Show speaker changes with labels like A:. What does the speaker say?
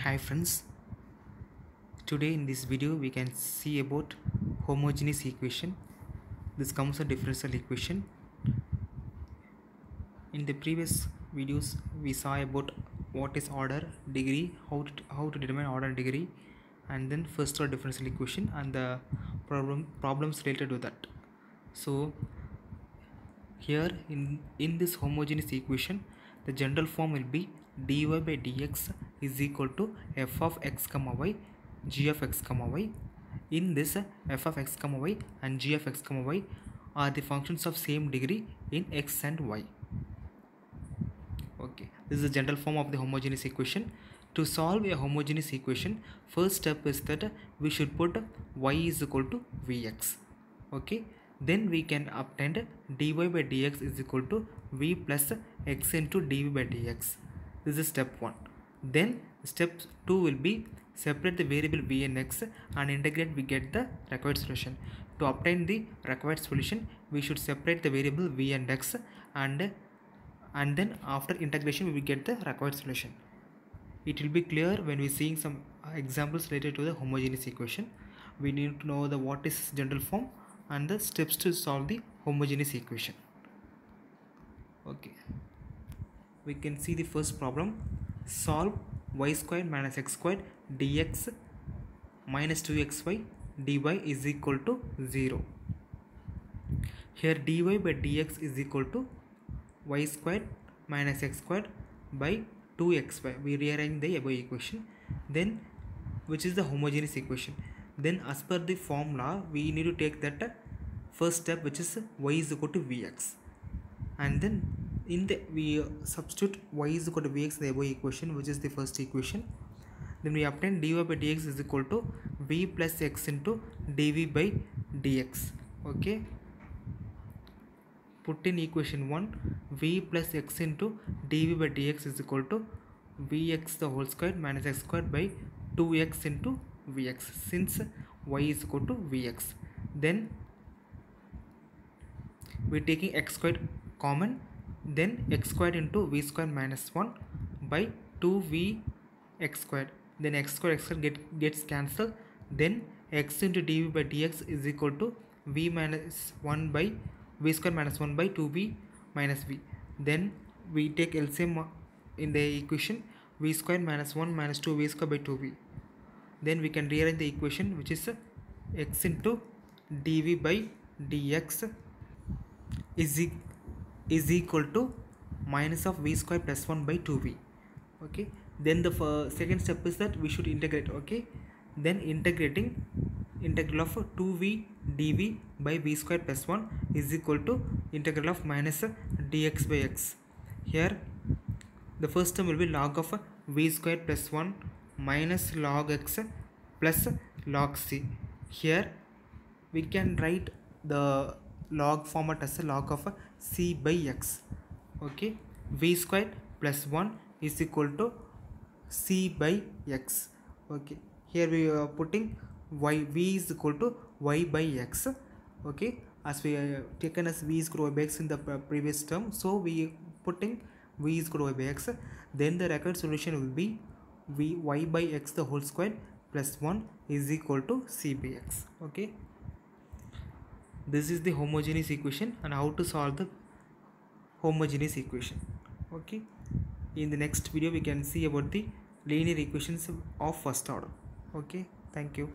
A: Hi friends, today in this video we can see about homogeneous equation. This comes a differential equation. In the previous videos we saw about what is order, degree, how to determine order and degree, and then first order differential equation and the problems related to that. So here in this homogeneous equation the general form will be dy by dx is equal to f of x comma y g of x comma y. In this f of x comma y and g of x comma y are the functions of same degree in x and y. Okay, this is the general form of the homogeneous equation. To solve a homogeneous equation, first step is that we should put y is equal to vx. Okay, then we can obtain dy by dx is equal to v plus x into dv by dx. This is step 1. Then step 2 will be separate the variable v and x and integrate, we get the required solution. To obtain the required solution we should separate the variable v and x and then after integration we will get the required solution. It will be clear when we seeing some examples related to the homogeneous equation. We need to know the what is general form and the steps to solve the homogeneous equation. Okay, we can see the first problem. Solve y squared minus x squared dx minus 2xy dy is equal to 0. Here dy by dx is equal to y squared minus x squared by 2xy. We rearrange the above equation, then which is the homogeneous equation. Then as per the formula we need to take that first step, which is y is equal to vx, and then in the we substitute y is equal to vx in the above equation, which is the first equation. Then we obtain dy by dx is equal to v plus x into dv by dx. Okay, put in equation 1, v plus x into dv by dx is equal to vx the whole square minus x squared by 2x into vx, since y is equal to vx. Then we are taking x squared common, then x squared into v squared minus 1 by 2v x squared, then x squared gets cancelled. Then x into dv by dx is equal to v minus 1 by v square minus 1 by 2v minus v. Then we take LCM in the equation, v square minus 1 minus 2v square by 2v. Then we can rearrange the equation, which is x into dv by dx is equal to minus of v square plus 1 by 2v. Okay, then the second step is that we should integrate. Okay, then integrating integral of 2v dv by v square plus 1 is equal to integral of minus dx by x. Here the first term will be log of v square plus 1 minus log x plus log c. Here we can write the log format as a log of c by x. Okay, v square plus 1 is equal to c by x. Okay, here we are putting v is equal to y by x. Okay, as we taken as v is equal to y by x in the previous term, so we putting v is equal to y by x. Then the required solution will be y by x the whole square plus 1 is equal to c by x. Okay, this is the homogeneous equation and how to solve the homogeneous equation. Okay, in the next video we can see about the linear equations of first order. Okay, thank you.